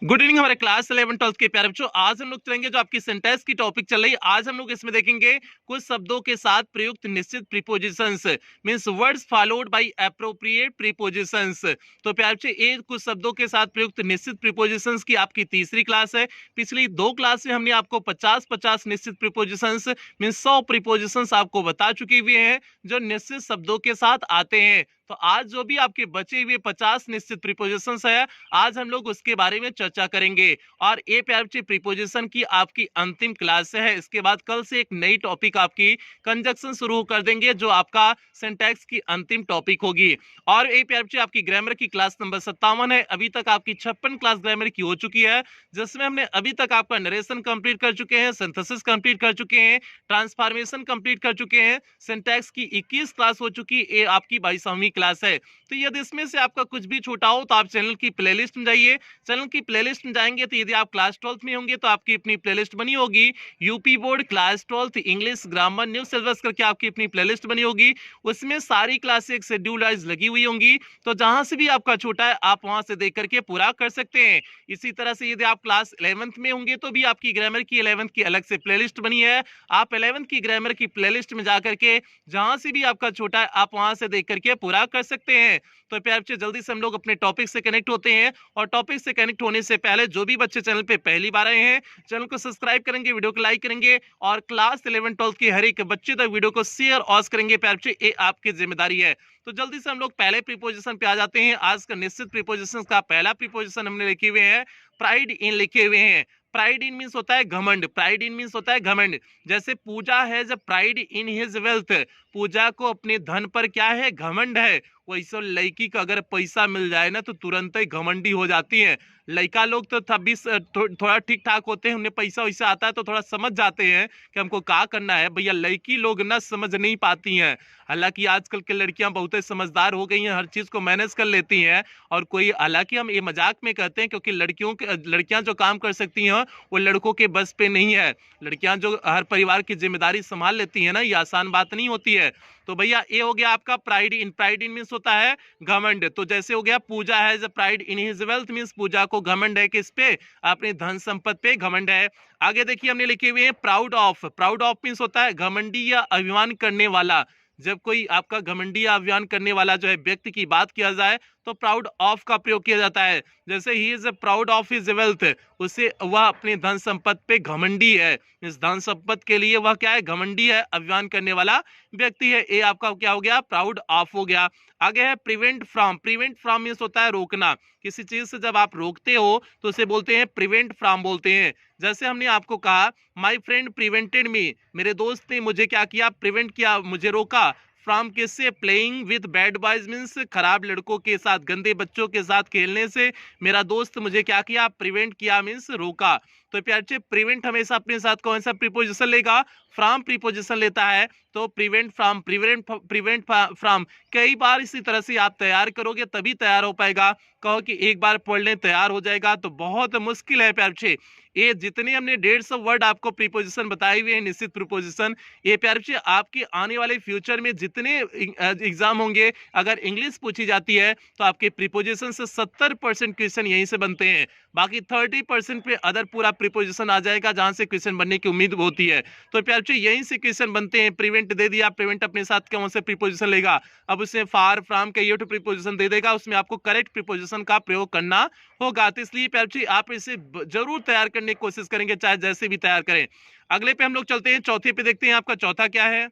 Good evening हमारे class 11 12 के प्यारे बच्चों। आज हम लोग चलेंगे जो आपकी सेंटेंस की टॉपिक चल रही है। आज हम लोग इसमें देखेंगे कुछ शब्दों के साथ प्रयुक्त निश्चित prepositions, means words followed by appropriate prepositions. तो प्यारे बच्चों, ये कुछ शब्दों के साथ प्रयुक्त निश्चित प्रीपोजिशंस की आपकी तीसरी क्लास है। पिछली दो क्लास में हमने आपको 50-50 निश्चित प्रीपोजिशंस मींस 100 प्रीपोजिशंस आपको बता चुके हुए हैं जो निश्चित शब्दों के साथ आते हैं। तो आज जो भी आपके बचे हुए 50 निश्चित प्रीपोजिशंस है, आज हम लोग उसके बारे में चर्चा करेंगे। और ये प्यारे बच्चे प्रीपोजिशन की आपकी अंतिम क्लास है। इसके बाद कल से एक नई टॉपिक आपकी कंजक्शन शुरू कर देंगे जो आपका सिंटैक्स की अंतिम टॉपिक होगी। और ये प्यारे बच्चे आपकी ग्रामर की क्लास नंबर 57 है। अभी तक आपकी 56 क्लास ग्रामर की हो चुकी है, जिसमें हमने अभी तक आपका नरेशन कंप्लीट कर चुके हैं, सिंथेसिस कंप्लीट कर चुके हैं, ट्रांसफॉर्मेशन कंप्लीट कर चुके हैं, सिंटैक्स की 21 क्लास हो चुकी है। ये आपकी 22वीं क्लास है। तो यदि इसमें से आपका कुछ भी छूटा हो तो आप चैनल की प्लेलिस्ट में जाइए। चैनल की प्लेलिस्ट में जाएंगे तो यदि आप क्लास 12th में होंगे तो आपकी अपनी प्लेलिस्ट बनी होगी, UP board class 12th English grammar new syllabus करके आपकी अपनी प्लेलिस्ट बनी होगी। उसमें सारी क्लासें एक शेड्यूल वाइज लगी हुई होंगी। तो जहां से भी आपका छूटा है आप वहां से देख करके पूरा कर सकते हैं। इसी तरह से यदि आप क्लास 11th में होंगे तो भी आपकी ग्रामर की 11th की अलग से प्लेलिस्ट बनी है। आप 11th की ग्रामर की प्लेलिस्ट में जाकर के जहां से भी आपका छूटा है आप वहां से देख करके पूरा कर सकते हैं। तो प्यारे बच्चे, जल्दी से हम लोग अपने टॉपिक से कनेक्ट होते हैं। और टॉपिक से कनेक्ट होने से पहले जो भी बच्चे चैनल पे पहली बार आए हैं, चैनल को सब्सक्राइब करेंगे, वीडियो को लाइक करेंगे और क्लास 11 12 के हर एक बच्चे तक वीडियो को शेयर और करेंगे। प्यारे बच्चे, ये आपकी जिम्मेदारी है। तो जल्दी से हम लोग पहले प्रीपोजिशन पे आ जाते हैं। आज का निश्चित प्रीपोजिशन का पहला प्रीपोजिशन हमने लिखे हुए हैं प्राइड इन लिखे हुए हैं। प्राइड इन मींस होता है घमंड। प्राइड इन मींस होता है घमंड। जैसे Pooja has pride in his wealth, Pooja को अपने धन पर क्या है, घमंड है। वैसे लड़की का अगर पैसा मिल जाए ना तो तुरंत ही घमंडी हो जाती है। लड़का लोग तो तभी थोड़ा ठीक ठाक होते हैं, उन्हें पैसा वैसा आता है तो थोड़ा समझ जाते हैं कि हमको क्या करना है। भैया लड़की लोग ना समझ नहीं पाती हैं। हालांकि आजकल की लड़कियां बहुत ही समझदार हो गई हैं, हर चीज को मैनेज कर लेती हैं। और कोई, हालांकि हम ये मजाक में कहते हैं क्योंकि लड़कियां जो काम कर सकती हैं वो लड़कों के बस पे नहीं है। लड़कियां जो हर परिवार की जिम्मेदारी संभाल लेती है ना, ये आसान बात नहीं होती है। तो भैया ये हो गया आपका pride in. Pride in means होता है घमंड। तो जैसे हो गया Pooja has pride in his wealth, means Pooja को घमंड है किस पे, अपने धन संपत्ति पे घमंड है। आगे देखिए हमने लिखे हुए हैं proud of. Proud of means होता है घमंडी या अभिमान करने वाला। जब कोई आपका घमंडी या अभिमान करने वाला जो है व्यक्ति की बात किया जाए तो प्राउड ऑफ का प्रयोग किया जाता है। जैसे he is proud of his wealth, उसे वह अपने धन संपत्ति पे घमंडी है। इस धन संपत्ति के लिए वह क्या है, घमंडी है, अभिमान करने वाला व्यक्ति है। ये आपका क्या हो गया, प्राउड ऑफ हो गया। आगे है prevent from. Prevent from means होता है रोकना। किसी चीज से जब आप रोकते हो तो उसे बोलते हैं प्रिवेंट फ्रॉम बोलते हैं। जैसे हमने आपको कहा माई फ्रेंड प्रिवेंटेड मी, मेरे दोस्त ने मुझे क्या किया, प्रिवेंट किया, मुझे रोका। फ्रॉम किससे, playing with bad boys means खराब लड़कों के साथ, गंदे बच्चों के साथ खेलने से मेरा दोस्त मुझे क्या किया, प्रिवेंट किया मींस रोका। तो प्यारे, प्रिवेंट हमेशा अपने साथ कौन सा प्रीपोजिशन लेगा, फ्रॉम प्रीपोजिशन लेता है। तो प्रिवेंट फ्रॉम, प्रिवेंट फ्रॉम कई बार इसी तरह से आप तैयार करोगे तभी तैयार हो पाएगा। कहो कि एक बार पढ़ने तैयार हो जाएगा तो बहुत मुश्किल है प्यारे। ये जितने हमने 150 वर्ड आपको प्रीपोजिशन बताए हुए हैं निश्चित प्रीपोजिशन, ये प्यारे आपके आने वाले फ्यूचर में जितने एग्जाम होंगे, अगर इंग्लिश पूछी जाती है तो आपके प्रीपोजिशन से 70% क्वेश्चन यहीं से बनते हैं। बाकी 30% पे अदर पूरा प्रीपोजिशन आ जाएगा जहां से क्वेश्चन बनने की उम्मीद होती है। तो प्यारे यहीं से क्वेश्चन बनते हैं। प्रिवेंट दे दिया, प्रिवेंट अपने साथ कौन से प्रीपोजिशन लेगा, अब उसमें फार फ्रॉम का ये प्रीपोजिशन दे देगा, उसमें आपको करेक्ट प्रीपोजिशन का प्रयोग करना होगा। तो इसलिए प्यारे आप इसे जरूर तैयार करने की कोशिश करेंगे, चाहे जैसे भी तैयार करें। अगले पे हम लोग चलते हैं, चौथे पे देखते हैं आपका चौथा क्या है।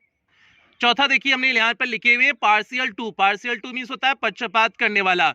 चौथा देखिए हमने यहाँ पर लिखे हुए partial two. Partial two means होता है पक्षपात करने वाला।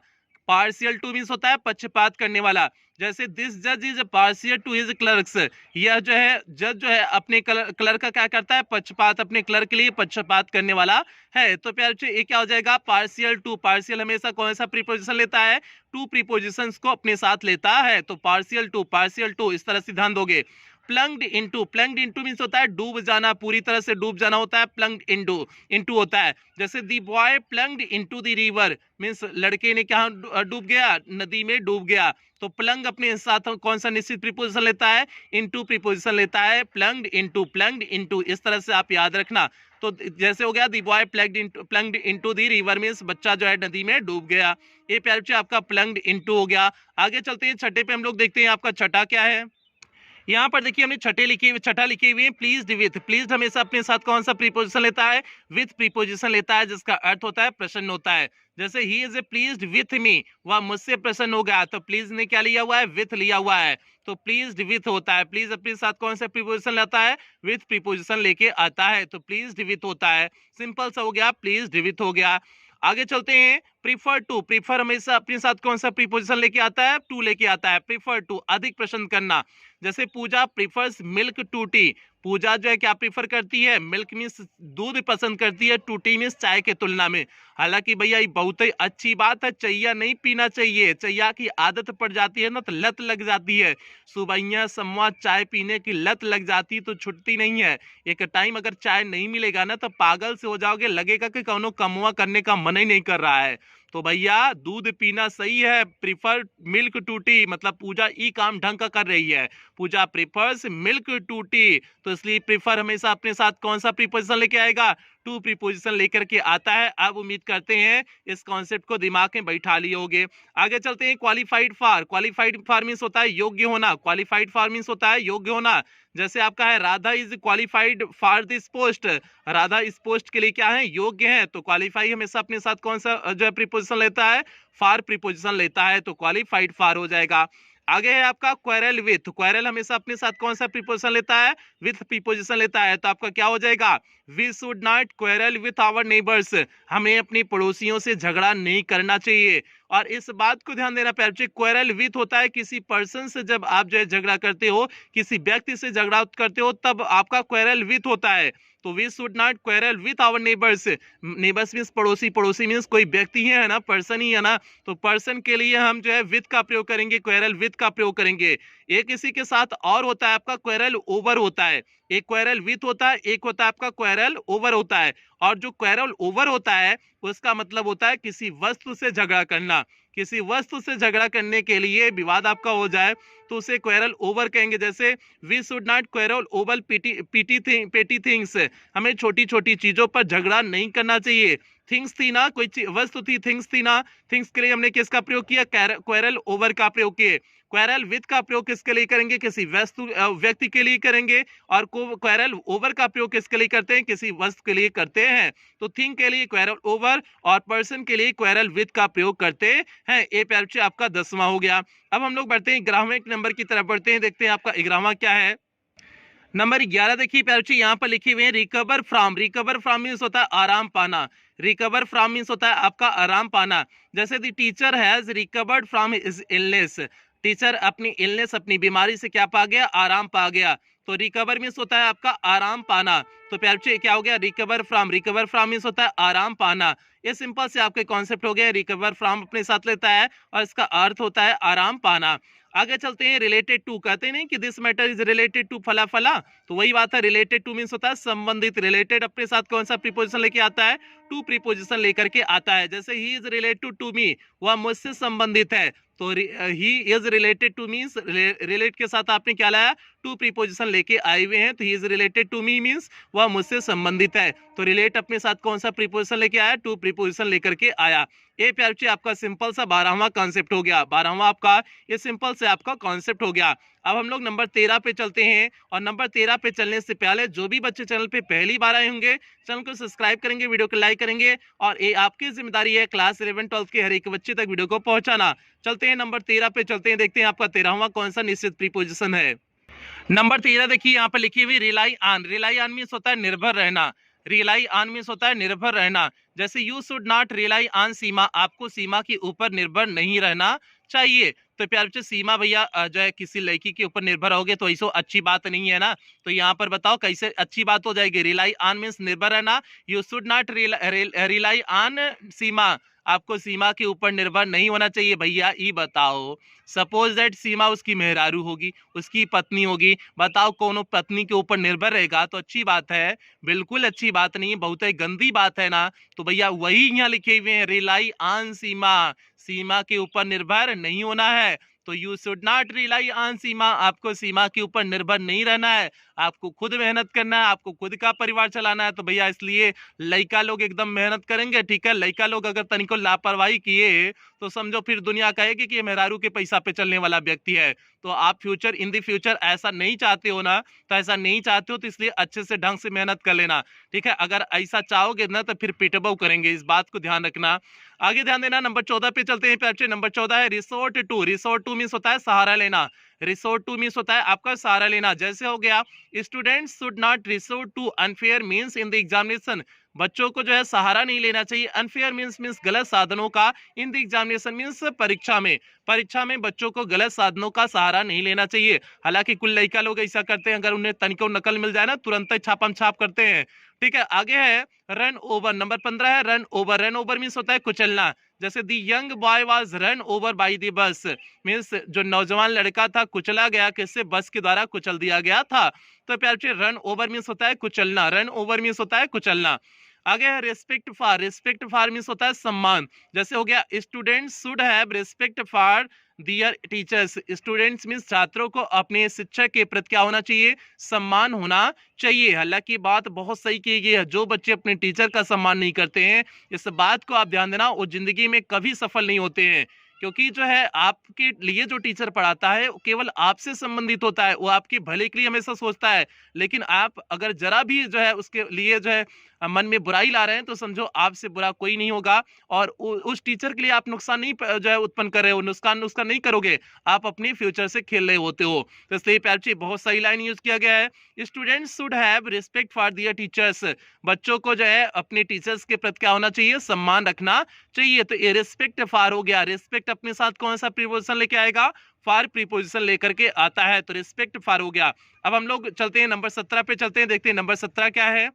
पार्शियल टू मींस होता है पक्षपात करने वाला। जैसे दिस जज is partial two his clerks, यह जो है जज जो है अपने क्लर्क का क्या करता है, पक्षपात, अपने क्लर्क के लिए पक्षपात करने वाला है। तो प्यारे ये क्या हो जाएगा, पार्शियल टू। पार्शियल हमेशा कौन सा प्रीपोजिशन लेता है, टू प्रीपोजिशंस को अपने साथ लेता है। तो पार्शियल टू, पार्शियल टू, इस तरह से ध्यान दोगे। Plunged into, plunged into means होता है डूब जाना, पूरी तरह से डूब जाना होता है प्लंग्ड इनटू। इनटू होता है जैसे the boy plunged into the river, means लड़के ने क्या डूब गया, नदी में डूब गया। तो प्लंग अपने साथ कौन सा निश्चित प्रीपोजिशन लेता है, इनटू प्रीपोजिशन लेता है, प्लंग्ड इनटू, प्लंग्ड इनटू, इस तरह से आप याद रखना। तो जैसे हो गया दी boy plunged into the river means बच्चा जो है नदी में डूब गया। ये प्यारे बच्चे आपका प्लंग्ड इनटू हो गया। आगे चलते हैं छठे पे, हम लोग देखते हैं आपका छठा क्या है। यहाँ पर देखिए हमने छठा लिखी हुई है प्लीज्ड विथ। प्लीज्ड हमेशा अपने साथ कौन सा प्रीपोजिशन लेता है, विथ प्रीपोजिशन लेता है, जिसका अर्थ होता है प्रसन्न होता है। जैसे he is pleased with me, वह मुझसे प्रसन्न हो गया, तो प्लीज ने क्या लिया हुआ है, विथ लिया हुआ है, तो प्लीज्ड विथ होता है। प्लीज अपने साथ कौन सा प्रीपोजिशन लेता है, विथ प्रीपोजिशन लेके आता है, तो प्लीज्ड विथ होता है। सिंपल सा हो गया, प्लीज्ड विथ हो गया। आगे चलते हैं प्रीफर टू। प्रीफर हमेशा अपने साथ कौन सा प्रीपोजिशन लेके आता है, टू लेके आता है। प्रीफर टू अधिक पसंद करना। जैसे पूजा प्रीफर्स मिल्क टू टी। पूजा जो है क्या प्रीफर करती है, मिल्क मीन्स दूध पसंद करती है, टू टी मीन्स चाय के तुलना में। हालांकि भैया ये बहुत ही अच्छी बात है, चैया नहीं पीना चाहिए। चैया की आदत पड़ जाती है ना तो लत लग जाती है। सुबह सम्मा चाय पीने की लत लग जाती है तो छुटती नहीं है। एक टाइम अगर चाय नहीं मिलेगा ना तो पागल से हो जाओगे, लगेगा कि कौनो कमुआ करने का मन ही नहीं कर रहा है। तो भैया दूध पीना सही है। प्रीफर मिल्क टू टी मतलब पूजा ई काम ढंग का कर रही है। पूजा प्रीफर्स मिल्क टू टी, तो इसलिए प्रीफर हमेशा अपने साथ कौन सा प्रीपोजिशन लेके आएगा, टू प्रीपोजिशन लेकर के आता है। अब उम्मीद करते हैं इस कॉन्सेप्ट को दिमाग में बैठा लिए होगे। आगे चलते हैं qualified for. Qualified for means होता है योग्य होना। क्वालिफाइड फॉर मींस होता है योग्य होना। जैसे आपका है Radha is qualified for this post. Radha इस पोस्ट के लिए क्या है, योग्य है। तो क्वालिफाई हमेशा अपने साथ कौन सा जो है प्रीपोजिशन लेता है, फॉर प्रीपोजिशन लेता है, तो क्वालिफाइड फॉर हो जाएगा। आगे है आपका क्वेरल विथ। क्वेरल हमेशा अपने साथ कौन सा प्रीपोजिशन लेता है, विथ प्रीपोजिशन लेता है, तो आपका क्या हो जाएगा, we should not quarrel with our neighbours. हमें अपने पड़ोसियों से झगड़ा नहीं करना चाहिए। और इस बात को ध्यान देना प्यारे बच्चे, क्वेरल विथ होता है किसी पर्सन से जब आप जो है झगड़ा करते हो, किसी व्यक्ति से झगड़ा करते हो, तब आपका क्वेरल विथ होता है। तो we should not quarrel with our neighbours. Neighbours means पड़ोसी, पड़ोसी मीन्स कोई व्यक्ति है ना, पर्सन ही है ना, तो पर्सन के लिए हम जो है विथ का प्रयोग करेंगे, क्वेरल विथ का प्रयोग करेंगे। एक इसी के साथ और होता है आपका क्वेरल ओवर होता है। एक क्वेरल विथ होता है, एक होता है आपका क्वेरल ओवर होता है। और जो क्वेरल ओवर होता है उसका मतलब होता है किसी वस्तु से झगड़ा करना। किसी वस्तु से झगड़ा करने के लिए विवाद आपका हो जाए तो उसे क्वेरल ओवर कहेंगे। जैसे we should not quarrel over petty things. हमें छोटी छोटी चीजों पर झगड़ा नहीं करना चाहिए। थिंग्स थी ना, कोई वस्तु थी, थिंग्स थी ना, थिंग्स के लिए हमने किसका प्रयोग किया, क्वेरल ओवर का प्रयोग किए। क्वेरल विथ का प्रयोग किसके लिए करेंगे, किसी व्यक्ति के लिए करेंगे। और क्वेरल ओवर का प्रयोग किसके लिए करते हैं, किसी वस्तु के लिए करते हैं। तो थिंग के लिए क्वेरल ओवर और पर्सन के लिए क्वेरल विथ का प्रयोग करते हैं। ये प्यारे बच्चे आपका 10वां हो गया। अब हम लोग बढ़ते हैं 11वें नंबर की तरफ बढ़ते हैं, देखते हैं आपका 11वां क्या है। नंबर 11 देखिए प्यारे बच्चे, यहाँ पर लिखे हुए हैं recover from. Recover from means होता है आराम पाना। रिकवर फ्रॉम मीन्स होता है आपका आराम पाना। जैसे the teacher has recovered from his illness. Teacher अपनी इलनेस, अपनी बीमारी से क्या पा गया, आराम पा गया। तो रिकवर मीन्स होता है आपका आराम पाना। तो प्यारे बच्चे क्या हो गया, recover from. Recover from means होता है आराम पाना। ये सिंपल से आपके कॉन्सेप्ट हो गया। रिकवर फ्रॉम अपने साथ लेता है और इसका अर्थ होता है आराम पाना। आगे चलते हैं रिलेटेड टू। कहते नहीं कि this matter is related to फला फला, तो वही बात है। रिलेटेड टू मींस होता है संबंधित। रिलेटेड अपने साथ कौन सा प्रीपोजिशन लेके आता है, टू प्रीपोजिशन लेकर के आता है। जैसे he is related to me, वह मुझसे संबंधित है। तो he is related to means relate के साथ आपने क्या लाया, टू प्रीपोजिशन लेके आए हुए हैं। तो he is related to me means वह मुझसे संबंधित है। तो रिलेट अपने साथ कौन सा प्रीपोजिशन लेके आया, टू प्रीपोजिशन लेकर के आया। ये प्यारे बच्चे आपका सिंपल सा 12वां कॉन्सेप्ट हो गया। 12वां आपका ये सिंपल से आपका कॉन्सेप्ट हो गया। अब हम लोग नंबर 13 पे चलते हैं। और नंबर 13 पे चलने से पहले जो भी बच्चे चैनल पे पहली बार आए होंगे, चैनल को सब्सक्राइब करेंगे, वीडियो को लाइक करेंगे। और ये आपकी जिम्मेदारी है क्लास 11 12 के हर एक बच्चे तक वीडियो को पहुंचाना। चलते हैं नंबर 13 पे चलते हैं, देखते हैं आपका 13वां कौन सा निश्चित प्रीपोजिशन है। नंबर 13 देखिए यहाँ पे लिखी हुई rely on. Rely on means होता है निर्भर रहना। रिलाई ऑन मीन्स होता है निर्भर रहना। जैसे you should not rely on Seema. आपको सीमा के ऊपर निर्भर नहीं रहना चाहिए। तो प्यारे बच्चे सीमा भैया जो है किसी लड़की के ऊपर निर्भर होगे तो ऐसा अच्छी बात नहीं है ना। तो यहाँ पर बताओ कैसे अच्छी बात हो जाएगी। रिलाई ऑन मीन्स निर्भर रहना। You should not rely on Seema. आपको सीमा के ऊपर निर्भर नहीं होना चाहिए। भैया ये बताओ, सपोज दैट सीमा उसकी मेहरारू होगी, उसकी पत्नी होगी, बताओ कौन पत्नी के ऊपर निर्भर रहेगा तो अच्छी बात है? बिल्कुल अच्छी बात नहीं है, बहुत ही गंदी बात है ना। तो भैया वही यहाँ लिखे हुए हैं, रिलाई ऑन सीमा। सीमा के ऊपर निर्भर नहीं होना है। तो you should not rely on Seema, आपको सीमा के ऊपर निर्भर नहीं रहना है, आपको खुद मेहनत करना है, आपको खुद का परिवार चलाना है। तो भैया इसलिए लड़का लोग एकदम मेहनत करेंगे, ठीक है। लड़का लोग अगर तनिको लापरवाही किए तो समझो फिर दुनिया कहेगी कि ये मेहरारू के पैसा पे चलने वाला व्यक्ति है। तो आप फ्यूचर इन द फ्यूचर ऐसा नहीं चाहते हो ना, तो ऐसा नहीं चाहते हो तो इसलिए अच्छे से ढंग से मेहनत कर लेना, ठीक है। अगर ऐसा चाहोगे ना तो फिर पिटबो करेंगे, इस बात को ध्यान रखना। आगे ध्यान देना, नंबर 14 पे चलते हैं बच्चे। नंबर 14 है resort to. Resort to means होता है सहारा लेना। रिसोर्ट टू मींस होता है आपका सहारा लेना। जैसे हो गया students should not resort to unfair means in the examination, बच्चों को जो है सहारा नहीं लेना चाहिए। अनफेयर मींस गलत साधनों का, इन द एग्जामिनेशन मींस परीक्षा में बच्चों को गलत साधनों का सहारा नहीं लेना चाहिए। हालांकि कुछ लड़का लोग ऐसा करते हैं, अगर उन्हें तनिको नकल मिल जाए ना तुरंत ही छापम छाप करते हैं, ठीक है। आगे है रन ओवर। नंबर 15 है run over. Run over means होता है कुचलना। जैसे the young boy was run over by the bus, means जो नौजवान लड़का था कुचला गया, किससे? बस के द्वारा कुचल दिया गया था। तो प्यार से रन ओवर मींस होता है कुचलना, रन ओवर मींस होता है कुचलना। आगे है respect for. Respect for means होता है सम्मान। जैसे हो गया students should have respect for their teachers. Students means छात्रों को अपने शिक्षक के प्रति क्या होना चाहिए? सम्मान होना चाहिए। हालांकि बात बहुत सही की गई है, जो बच्चे अपने टीचर का सम्मान नहीं करते हैं, इस बात को आप ध्यान देना, वो जिंदगी में कभी सफल नहीं होते हैं। क्योंकि जो है आपके लिए जो टीचर पढ़ाता है वो केवल आपसे संबंधित होता है, वो आपके भले के लिए हमेशा सोचता है। लेकिन आप अगर जरा भी जो है उसके लिए जो है मन में बुराई ला रहे हैं तो समझो आपसे बुरा कोई नहीं होगा, और उस टीचर के लिए आप नुकसान नहीं जो है उत्पन्न कर रहे हो, नुकसान नहीं करोगे, आप अपने फ्यूचर से खेल रहे होते हो। तो इसलिए प्यार जी बहुत सही लाइन यूज किया गया है, students should have respect for their teachers. बच्चों को जो है अपने टीचर्स के प्रति क्या होना चाहिए? सम्मान रखना चाहिए। तो ये रिस्पेक्ट फॉर हो गया। रिस्पेक्ट अपने साथ कौन सा प्रीपोजिशन लेके आएगा? फॉर प्रीपोजिशन लेकर के आता है, तो रिस्पेक्ट फॉर हो गया। अब हम लोग चलते हैं नंबर 17 पे चलते हैं, देखते हैं नंबर 17 क्या है।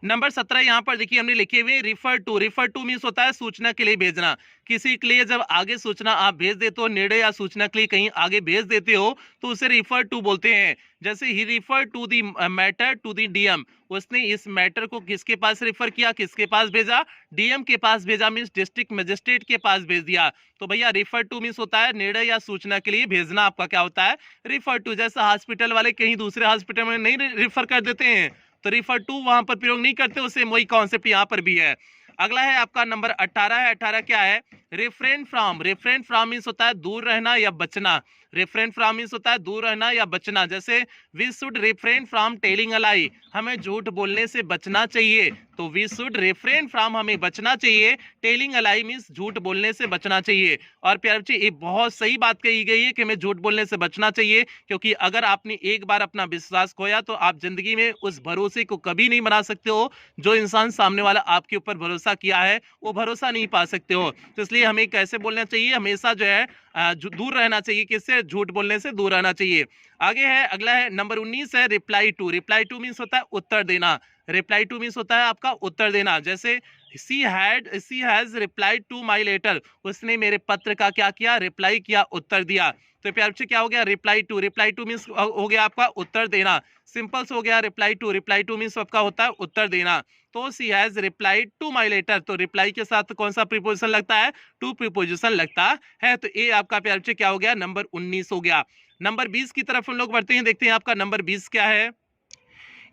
नंबर 17 यहाँ पर देखिए हमने लिखे हुए refer to. Refer to means होता है सूचना के लिए भेजना। किसी के लिए जब आगे सूचना आप भेज देते हो, निर्णय या सूचना के लिए कहीं आगे भेज देते हो, तो उसे रिफर टू बोलते हैं। जैसे he refer to the matter to the DM, उसने इस मैटर को किसके पास रिफर किया, किसके पास भेजा? डीएम के पास भेजा, मींस डिस्ट्रिक्ट मजिस्ट्रेट के पास भेज दिया। तो भैया रिफर टू मींस होता है निर्णय या सूचना के लिए भेजना, आपका क्या होता है? Refer to. जैसे हॉस्पिटल वाले कहीं दूसरे हॉस्पिटल में नहीं रिफर कर देते हैं, तो रिफर टू वहां पर प्रयोग नहीं करते, उसे वही कॉन्सेप्ट यहाँ पर भी है। अगला है आपका नंबर 18 है। 18 क्या है? Refrain from. Refrain from means होता है दूर रहना या बचना। रिफ्रेन फ्रॉम मींस होता है दूर रहना या बचना। जैसे we should refrain from telling a lie, हमें झूठ बोलने से बचना चाहिए। तो वी शुड रिफ्रेन फ्रॉम, हमें बचना चाहिए। टेलिंग अ लाई मींस झूठ बोलने से बचना चाहिए। और प्यार बच्चे ये बहुत सही बात कही गई है कि हमें झूठ बोलने से बचना चाहिए, क्योंकि अगर आपने एक बार अपना विश्वास खोया तो आप जिंदगी में उस भरोसे को कभी नहीं बना सकते हो। जो इंसान सामने वाला आपके ऊपर भरोसा किया है वो भरोसा नहीं पा सकते हो। तो इसलिए हमें कैसे बोलना चाहिए? हमेशा जो है दूर रहना चाहिए, किससे? झूठ बोलने से दूर रहना चाहिए। आगे है अगला है नंबर 19 है reply to. Reply to means होता है उत्तर देना। रिप्लाई टू मींस होता है आपका उत्तर देना। जैसे she has replied to my letter, उसने मेरे पत्र का क्या किया? रिप्लाई किया, उत्तर दिया। तो प्यार बच्चे क्या हो गया? Reply to. Reply to means हो गया आपका उत्तर देना। सिंपल से हो गया reply to. Reply to means आपका होता है उत्तर देना। तो she has replied to my letter, तो रिप्लाई के साथ कौन सा प्रीपोजिशन लगता है? टू प्रीपोजिशन लगता है। तो ये आपका प्यार बच्चे क्या हो गया? नंबर 19 हो गया। नंबर 20 की तरफ हम लोग बढ़ते हैं, देखते हैं आपका नंबर 20 क्या है।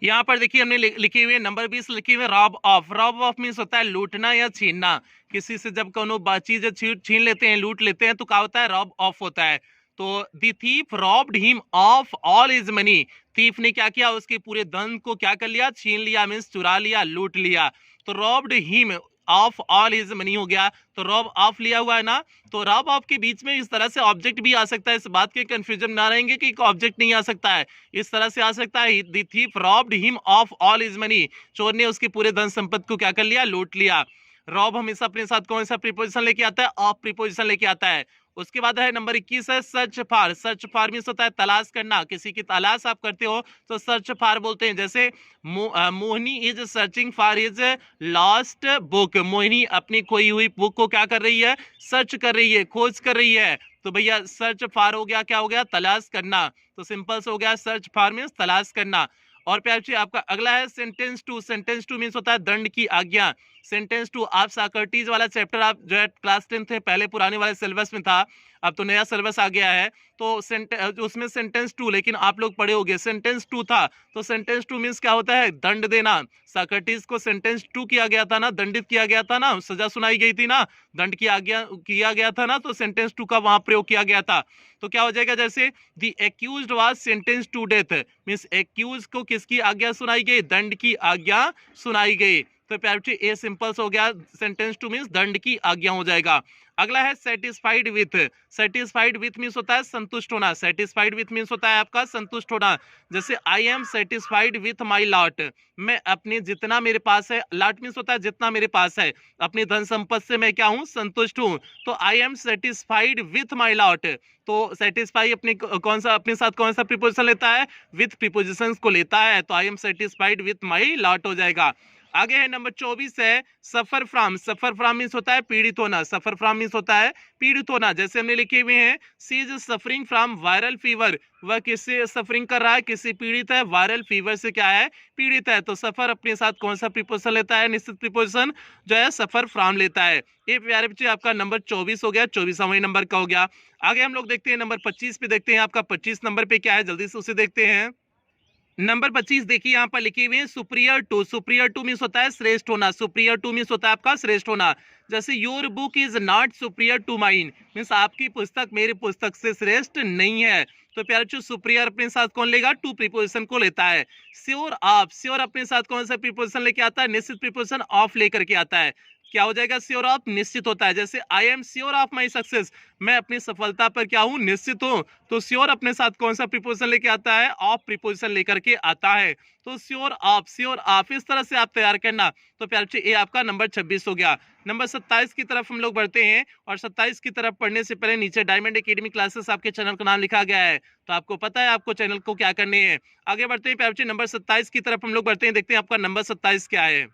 यहाँ पर देखिए हमने लिखे हुए नंबर 20 लिखे हुए rob of. Rob of means होता है लूटना या छीनना। किसी से जब कोनो चीज छीन लेते हैं, लूट लेते हैं, तो क्या होता है? रॉब ऑफ होता है। तो the thief robbed him of all his money. Thief ने क्या किया? उसके पूरे धन को क्या कर लिया? छीन लिया, मींस चुरा लिया, लूट लिया। तो robbed him of all his money हो गया। तो रॉब ऑफ लिया हुआ है ना, तो रॉब ऑफ के बीच में इस तरह से ऑब्जेक्ट भी आ सकता है। इस बात के कंफ्यूजन ना रहेंगे कि ऑब्जेक्ट नहीं आ सकता है, इस तरह से आ सकता है the thief robbed him of all his money. चोर ने उसके पूरे धन संपत्ति को क्या कर लिया? लूट लिया। रॉब हमेशा अपने साथ कौन सा प्रीपोजिशन लेके आता है? ऑफ प्रीपोजिशन लेके आता है। उसके बाद है नंबर 21 है search for. Search for means होता है तलाश करना। किसी की तलाश आप करते हो तो सर्च फॉर बोलते हैं। जैसे Mohini is searching for his lost book. Mohini अपनी खोई हुई बुक को क्या कर रही है? सर्च कर रही है, खोज कर रही है। तो भैया सर्च फॉर हो गया, क्या हो गया? तलाश करना। तो सिंपल से हो गया सर्च फॉर मींस तलाश करना। और प्यार जी आपका अगला है sentence to. Sentence to means होता है दंड की आज्ञा। सेंटेंस टू, आप साक्रेटिस वाला चैप्टर आप जो है क्लास 10th में पहले पुराने वाले सिलेबस में था, अब तो नया सिलेबस आ गया है, तो उसमें सेंटेंस टू, लेकिन आप लोग पढ़े होंगे सेंटेंस टू था, तो सेंटेंस टू मीन्स क्या होता है, दंड देना। साक्रेटिस को सेंटेंस टू किया गया था ना, दंडित किया गया था ना, सजा सुनाई गई थी ना, दंड किया गया था ना, तो सेंटेंस टू का वहां प्रयोग किया गया था। तो क्या हो जाएगा, जैसे the accused was sentence to death, means accuse को किसकी आज्ञा सुनाई गई, दंड की आज्ञा सुनाई गई। तो प्यारे बच्चे ए सिंपल्स हो गया, सेंटेंस टू मीन्स दंड की आज्ञा हो जाएगा। अगला है satisfied with. Satisfied with means होता है संतुष्ट होना, सेटिस्फाइड विथ मीन्स होता है आपका संतुष्ट होना। जैसे I am satisfied with my lot, मैं अपने जितना मेरे पास है, लॉट मीन्स होता है जितना मेरे पास है, अपनी धन संपत्ति से मैं क्या हूं, संतुष्ट हूं। तो I am satisfied with my lot, तो सेटिस्फाई अपने कौन सा, अपने साथ कौन सा प्रीपोजिशन लेता है, विथ प्रीपोजिशंस को लेता है, तो I am satisfied with my lot हो जाएगा। आगे है नंबर 24 है suffer from. Suffer from means होता है पीड़ित होना, सफर फ्रॉम मीन्स होता है पीड़ित होना। जैसे हमने लिखे हुए हैं she is suffering from viral fever, वह किससे सफरिंग कर रहा है, किससे पीड़ित है, वायरल फीवर से क्या है, पीड़ित है। तो सफर अपने साथ कौन सा प्रीपोजिशन लेता है, निश्चित प्रीपोजिशन जो है सफर फ्रॉम लेता है। ये प्यारे बच्चे आपका नंबर 24 हो गया, 24वां नंबर का हो गया। आगे हम लोग देखते हैं नंबर 25 पे, देखते हैं आपका 25 नंबर पे क्या है, जल्दी से उसे देखते हैं। नंबर 25 देखिए यहाँ पर लिखे हुए हैं superior to. Superior to means होता है श्रेष्ठ होना, सुप्रियर टू मीन्स होता है आपका श्रेष्ठ होना। जैसे your book is not superior to mine, means आपकी पुस्तक मेरी पुस्तक से श्रेष्ठ नहीं है। तो प्यारे बच्चों सुप्रियर अपने साथ कौन लेगा, टू प्रीपोजिशन को लेता है। श्योर ऑफ, श्योर अपने साथ कौन सा प्रीपोजिशन लेके आता है, निश्चित प्रीपोजिशन ऑफ लेकर के आता है। क्या हो जाएगा, श्योर ऑफ निश्चित होता है। जैसे I am sure of my success, मैं अपनी सफलता पर क्या हूं, निश्चित हूं। तो श्योर अपने साथ कौन सा प्रीपोजिशन लेके आता है, ऑफ प्रीपोजिशन लेकर के आता है। तो श्योर ऑफ इस तरह से आप तैयार करना। तो प्यारे बच्चे ये आपका नंबर 26 हो गया। नंबर 27 की तरफ हम लोग बढ़ते हैं, और 27 की तरफ पढ़ने से पहले नीचे डायमंड एकेडमी क्लासेस आपके चैनल का नाम लिखा गया है, तो आपको पता है आपको चैनल को क्या करने हैं। आगे बढ़ते हैं प्यारे बच्चे, नंबर 27 की तरफ हम लोग बढ़ते हैं, देखते हैं आपका नंबर 27 क्या है।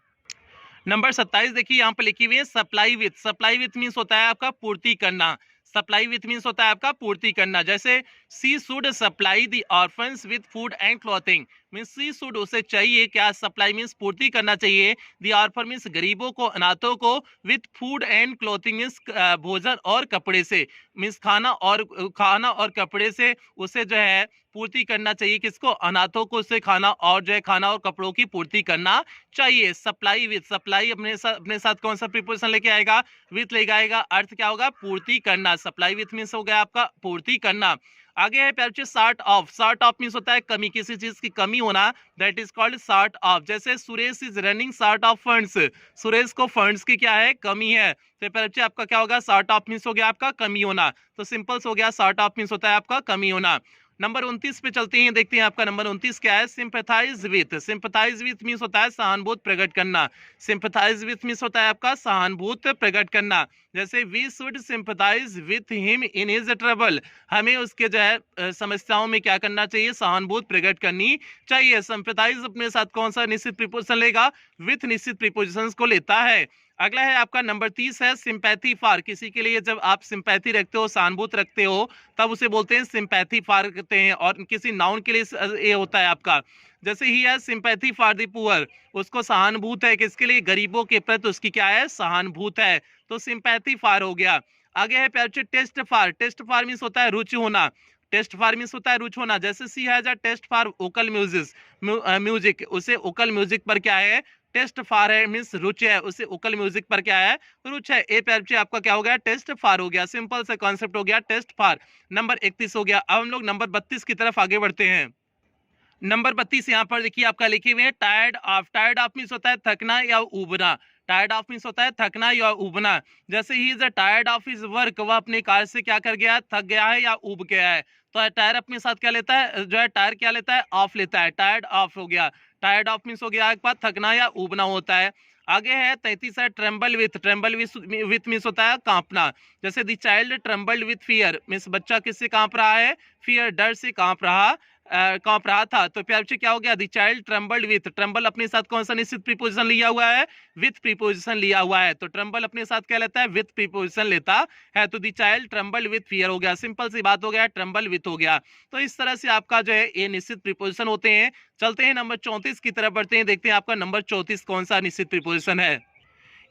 नंबर 27 देखिए यहाँ पे लिखी हुई है supply with. Supply with means होता है आपका पूर्ति करना, सप्लाई विथ मीन्स होता है आपका पूर्ति करना। जैसे she should supply the orphans with food and clothing, means she should, उसे चाहिए क्या, सप्लाई मीन्स पूर्ति करना चाहिए, द ऑर्फन मीन्स गरीबों को, अनाथों को, with food and clothing means भोजन और कपड़े से, मीन्स खाना और कपड़े से उसे जो है पूर्ति करना चाहिए। किसको, अनाथों को उसे खाना और जो है खाना और कपड़ों की पूर्ति करना चाहिए। सप्लाई विथ, सप्लाई अपने साथ कौन सा प्रीपोजिशन लेके आएगा, विथ लेके आएगा, अर्थ क्या होगा, पूर्ति करना। सप्लाई विथ मीन्स हो गया आपका पूर्ति करना। आगे है प्यारे बच्चे short of. Short of means होता है कमी, किसी चीज की कमी होना, that is called short of. जैसे Suresh is running short of funds, Suresh को फंड्स की क्या है, कमी है। तो प्यारे बच्चे आपका क्या होगा, शॉर्ट ऑफ मीन्स हो गया आपका कमी होना। तो सिंपल्स हो गया, शॉर्ट ऑफ मीन्स होता है आपका कमी होना। नंबर 29 पे चलते हैं, देखते हैं आपका नंबर 29 क्या है। Sympathise with. Sympathise with means होता है सहानुभूति प्रकट करना, सिंपैथाइज विथ मींस होता है आपका सहानुभूति प्रकट करना। जैसे we should sympathise with him in his trouble, हमें उसके जो है समस्याओं में क्या करना चाहिए, सहानुभूति प्रकट करनी चाहिए। सिंपैथाइज अपने साथ कौन सा निश्चित प्रीपोजिशन लेगा, विथ निश्चित प्रीपोजिशंस को लेता है। अगला है आपका नंबर 30 है सिंपैथी फॉर। किसी के लिए जब आप सिंपैथी रखते हो, सहानुभूति रखते हो, तब उसे बोलते हैं सिंपैथी फॉर करते हैं। और किसी नाउन के लिए ये होता है आपका, जैसे ही है सिंपैथी फॉर द पुअर, उसको सहानुभूत है किसके लिए, गरीबों के प्रति उसकी क्या है, सहानुभूत है। तो सिंपैथी फॉर हो गया। आगे है प्यारे taste for. Taste for means होता है रुचि होना, टेस्ट फॉर मीन्स होता है रुचि होना। जैसे she has a taste for vocal music, उसे वोकल म्यूजिक पर क्या है, टेस्ट फॉर है, मीन्स रुचि है, उसे वोकल म्यूजिक पर क्या है, रुचि है। ए प्यारे आपका क्या हो गया, टेस्ट फॉर हो गया। सिंपल सा कॉन्सेप्ट हो गया, टेस्ट फॉर। नंबर 31 हो गया। अब हम लोग नंबर 32 की तरफ आगे बढ़ते हैं। नंबर 32 यहाँ पर देखिए आपका लिखे हुए हैं tired of. Tired of means होता है थकना या उबना, टायर्ड ऑफ मीन्स होता है थकना या उबना। जैसे he is tired of his work, वह अपने कार्य से क्या कर गया, थक गया है या उब गया है। तो टायर अपने साथ क्या लेता है, जो है टायर क्या लेता है, ऑफ लेता है। टायर्ड ऑफ हो गया, टायर्ड ऑफ मीन्स हो गया एक बार थकना या उबना होता है। आगे है 33 है tremble with. Tremble with means होता है कांपना। जैसे the child trembled with fear, means बच्चा किससे कांप रहा है, फियर, डर से कांप रहा था। तो प्यारे बच्चे क्या हो गया, the child trembled with. Tremble अपने साथ कौन सा निश्चित प्रीपोजिशन लिया हुआ है, विथ प्रीपोजिशन लिया हुआ है। तो ट्रेम्बल अपने साथ क्या लेता है, विथ प्रीपोजिशन लेता है। तो the child trembled with fear हो गया, सिंपल सी बात हो गया, ट्रेम्बल विथ हो गया। तो इस तरह से आपका जो है ये निश्चित प्रीपोजिशन होते हैं। चलते हैं नंबर 34 की तरफ बढ़ते हैं, देखते हैं आपका नंबर 34 कौन सा निश्चित प्रीपोजिशन है।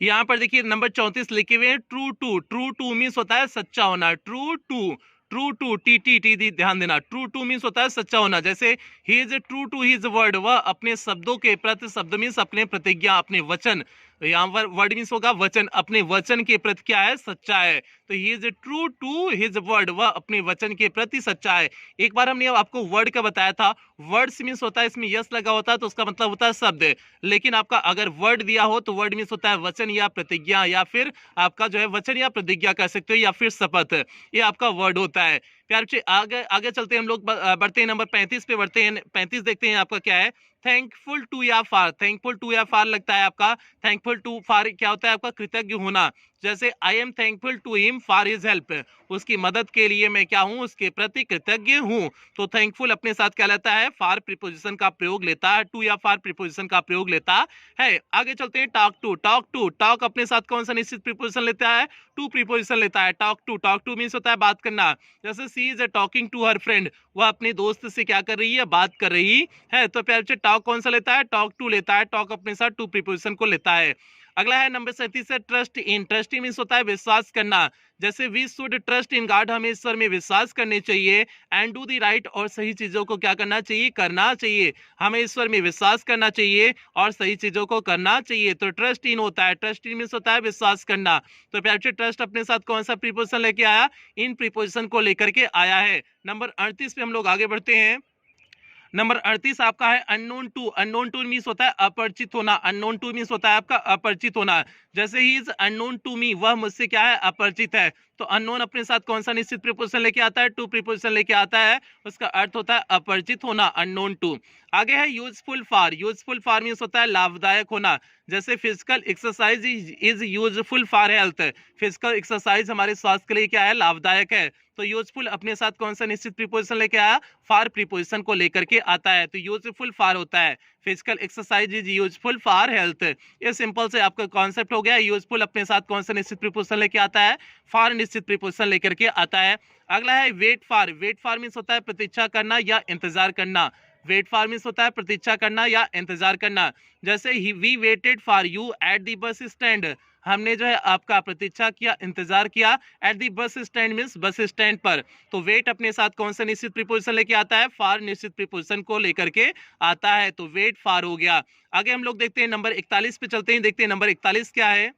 यहाँ पर देखिए नंबर 34 लिखे हुए हैं true to. True to means होता है सच्चा होना। True to, true to, T T T T ध्यान देना। ट्रू टू मीन्स होता है सच्चा होना। जैसे he is true to his word, वह अपने शब्दों के प्रति, शब्द मीन्स अपने प्रतिज्ञा, अपने वचन, यहाँ पर वर्ड मीन्स होगा वचन, अपने वचन के प्रति क्या है, सच्चा है। तो he is true to his word, वह अपने वचन के प्रति सच्चा है। एक बार हमने आपको वर्ड का बताया था, वर्ड्स मीन्स होता है इसमें यस लगा होता है तो उसका मतलब होता है शब्द, लेकिन आपका अगर वर्ड दिया हो तो वर्ड मीन्स होता है वचन या प्रतिज्ञा, या फिर आपका जो है वचन या प्रतिज्ञा कह सकते हो, या फिर शपथ, ये आपका वर्ड होता है। प्यार बच्चे आगे आगे चलते हैं हम लोग, बढ़ते हैं नंबर 35 पे बढ़ते हैं। 35 देखते हैं आपका क्या है। थैंकफुल टू या फार, थैंकफुल टू या फार लगता है आपका। थैंकफुल टू फार क्या होता है आपका, कृतज्ञ होना। जैसे I am thankful to him for his help, उसकी मदद के लिए मैं क्या हूं, उसके प्रति कृतज्ञ हूं। तो थैंकफुल अपने साथ क्या लेता है, फार प्रीपोजिशन का प्रयोग लेता है, टू या फार प्रीपोजिशन का प्रयोग लेता है। आगे चलते हैं talk to. Talk to, talk अपने साथ कौन सा निश्चित प्रीपोजिशन लेता है, टू प्रीपोजिशन लेता है। Talk to, talk to means होता है बात करना। जैसे she is talking to her friend, वह अपने दोस्त से क्या कर रही है, बात कर रही है। तो प्यारे बच्चे टॉक कौन सा लेता है, टॉक टू लेता है। टॉक अपने साथ टू प्रीपोजिशन को लेता है। अगला है नंबर 37 है trust in. Trust in means होता है विश्वास करना। जैसे we should trust in God, हमें ईश्वर में विश्वास करने चाहिए। एंड डू द राइट, और सही चीजों को क्या करना चाहिए, करना चाहिए। हमें ईश्वर में विश्वास करना चाहिए और सही चीजों को करना चाहिए। तो ट्रस्ट इन होता है, ट्रस्ट इन मीन्स होता है विश्वास करना। तो प्यारे ट्रस्ट अपने साथ कौन सा प्रीपोजिशन लेके आया, इन प्रीपोजिशन को लेकर के आया है। नंबर 38 पे हम लोग आगे बढ़ते हैं। नंबर 38 आपका है unknown to. Unknown to means होता है अपरिचित होना। अननोन टू मीन्स होता है आपका अपरिचित होना। जैसे he is unknown to me, वह मुझसे क्या है, अपरिचित है। तो अननोन अपने साथ कौन सा निश्चित प्रीपोजिशन लेके आता है, टू प्रीपोजिशन लेके आता है। उसका अर्थ होता है अपरिचित होना, अननोन टू। आगे है useful for. Useful for means होता है लाभदायक होना। जैसे physical exercise is useful for health, physical exercise हमारे स्वास्थ्य के लिए क्या है, लाभदायक है। तो यूजफुल अपने साथ कौन सा निश्चित प्रीपोजिशन लेके आया, फॉर प्रीपोजिशन को लेकर के आता है। तो यूजफुल फॉर होता है physical exercise is useful for health. ये सिंपल से आपका कॉन्सेप्ट हो गया। यूजफुल अपने साथ कौन सा निश्चित प्रीपोजिशन लेके आता है, फॉर निश्चित प्रीपोजिशन लेकर के आता है। अगला है wait for. Wait for means होता है प्रतीक्षा करना या इंतजार करना। वेट फॉर मीन्स होता है प्रतीक्षा करना या इंतजार करना। जैसे we waited for you at the bus stand, हमने जो है आपका प्रतीक्षा किया, इंतजार किया at the bus stand means bus stand पर। तो वेट अपने साथ कौन सा निश्चित प्रीपोजिशन लेके आता है, फॉर निश्चित प्रीपोजिशन को लेकर के आता है। तो वेट फॉर हो गया। आगे हम लोग देखते हैं नंबर 41 पे चलते हैं, देखते हैं नंबर 41 क्या है।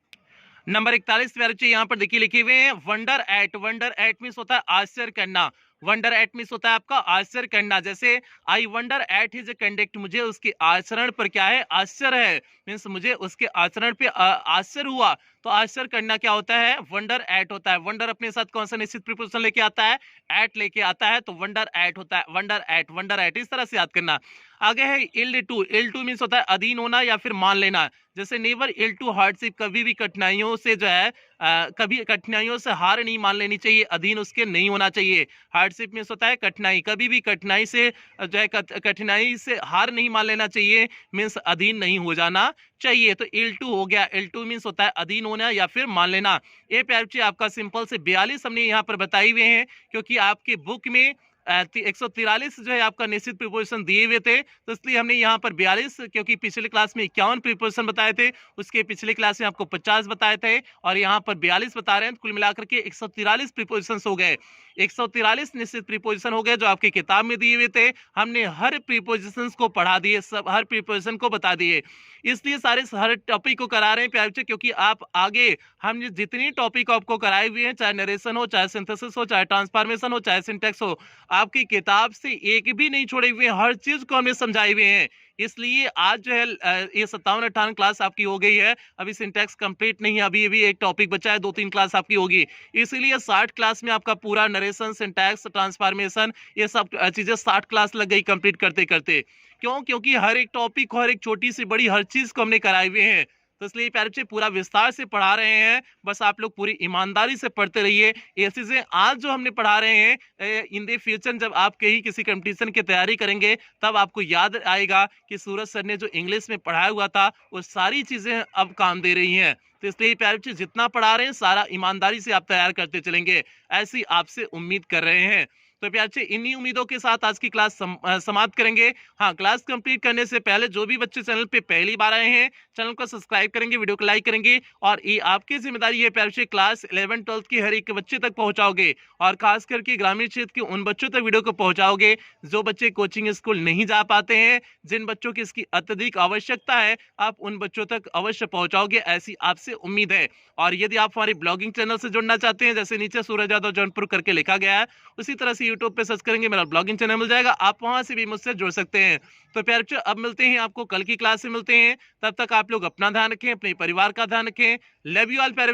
नंबर 41 प्यारे बच्चे यहाँ पर देखिए लिखे हुए हैं wonder at. Wonder at means होता है आश्चर्य करना। वंडर एट मीन्स होता है आपका आश्चर्य करना। जैसे I wonder at his conduct, मुझे उसके आचरण पर क्या है, आश्चर्य है। मीन्स मुझे उसके आचरण पे आश्चर्य हुआ। तो आश्चर्य करना क्या होता है, वंडर एट होता है। वंडर अपने साथ कौन सा निश्चित प्रीपोजिशन लेके आता है, एट लेके आता है। तो वंडर एट होता है, वंडर एट, वंडर एट, इस तरह से याद करना। आगे है yield to. Yield to means होता है अधीन होना या फिर मान लेना। जैसे नेवर इल्ड टू हार्डशिप, कभी भी कठिनाइयों से जो है कभी कठिनाइयों से हार नहीं मान लेनी चाहिए, अधीन उसके नहीं होना चाहिए। हार्डशिप मीन्स होता है कठिनाई, कभी भी कठिनाई से जो है कठिनाई से हार नहीं मान लेना चाहिए, मीन्स अधीन नहीं हो जाना चाहिए। तो इल टू हो गया। इल टू मीन्स होता है अधीन होना या फिर मान लेना। ये प्यारे बच्चे आपका सिंपल से 42 हमने यहाँ पर बताए हुए हैं, क्योंकि आपके बुक में 143 जो है आपका निश्चित प्रीपोजिशन दिए हुए थे, तो इसलिए हमने यहाँ पर 42, क्योंकि पिछले क्लास में 51 प्रीपोजिशन बताए थे, उसके पिछले क्लास में आपको 50 बताए थे, और यहाँ पर 42 बता रहे हैं। तो कुल मिलाकर के 143 प्रीपोजिशन हो गए। 143 निश्चित प्रीपोजिशन हो गए जो आपकी किताब में दिए हुए थे। हमने हर प्रीपोजिशन को पढ़ा दिए, सब हर प्रीपोजिशन को बता दिए। इसलिए हर टॉपिक को करा रहे हैं प्यारे बच्चे, क्योंकि आप आगे हम जितनी टॉपिक आपको कराए हुए हैं, चाहे नरेशन हो, चाहे सिंथेसिस हो, चाहे ट्रांसफॉर्मेशन हो, चाहे सिंटेक्स हो, आपकी किताब से एक भी नहीं छोड़े हुए, हर चीज को हमने समझाए हुए हैं। इसलिए आज जो है ये 57-58 क्लास आपकी हो गई है। अभी सिंटैक्स कंप्लीट नहीं है, अभी भी एक टॉपिक बचा है, 2-3 क्लास आपकी होगी। इसीलिए 60 क्लास में आपका पूरा नरेशन, सिंटैक्स, ट्रांसफॉर्मेशन, ये सब चीजें 60 क्लास लग गई कंप्लीट करते करते। क्यों? क्योंकि हर एक टॉपिक को, हर एक छोटी सी बड़ी हर चीज को हमने कराए हुए हैं। तो इसलिए प्यारे बच्चे पूरा विस्तार से पढ़ा रहे हैं, बस आप लोग पूरी ईमानदारी से पढ़ते रहिए। ये चीजें आज जो हमने पढ़ा रहे हैं, इन द फ्यूचर जब आप कहीं किसी कंपटीशन की तैयारी करेंगे, तब आपको याद आएगा कि सूरज सर ने जो इंग्लिश में पढ़ाया हुआ था, वो सारी चीजें अब काम दे रही हैं। तो इसलिए प्यारे बच्चे जितना पढ़ा रहे हैं, सारा ईमानदारी से आप तैयार करते चलेंगे, ऐसी आपसे उम्मीद कर रहे हैं। तो प्यार से इन्हीं उम्मीदों के साथ आज की क्लास समाप्त करेंगे। हाँ, क्लास कंप्लीट करने से पहले जो भी बच्चे चैनल पे पहली बार आए हैं, चैनल को सब्सक्राइब करेंगे, वीडियो को लाइक करेंगे और ये आपकी जिम्मेदारी है प्यार से क्लास 11-12 की हर एक बच्चे तक पहुंचाओगे और खास करके ग्रामीण क्षेत्र के उन बच्चों तक वीडियो को पहुंचाओगे जो बच्चे कोचिंग स्कूल नहीं जा पाते हैं। जिन बच्चों की इसकी अत्यधिक आवश्यकता है, आप उन बच्चों तक अवश्य पहुंचाओगे, ऐसी आपसे उम्मीद है। और यदि आप हमारी ब्लॉगिंग चैनल से जुड़ना चाहते हैं, जैसे नीचे सूरज यादव जौनपुर करके लिखा गया है, उसी तरह से यूट्यूब पे सर्च करेंगे, मेरा ब्लॉगिंग चैनल मिल जाएगा, आप वहां से भी मुझसे जुड़ सकते हैं। तो प्यारे बच्चों, अब मिलते हैं आपको कल की क्लास में मिलते हैं। तब तक आप लोग अपना ध्यान रखें, अपने परिवार का ध्यान रखें। लव यू ऑल प्यारे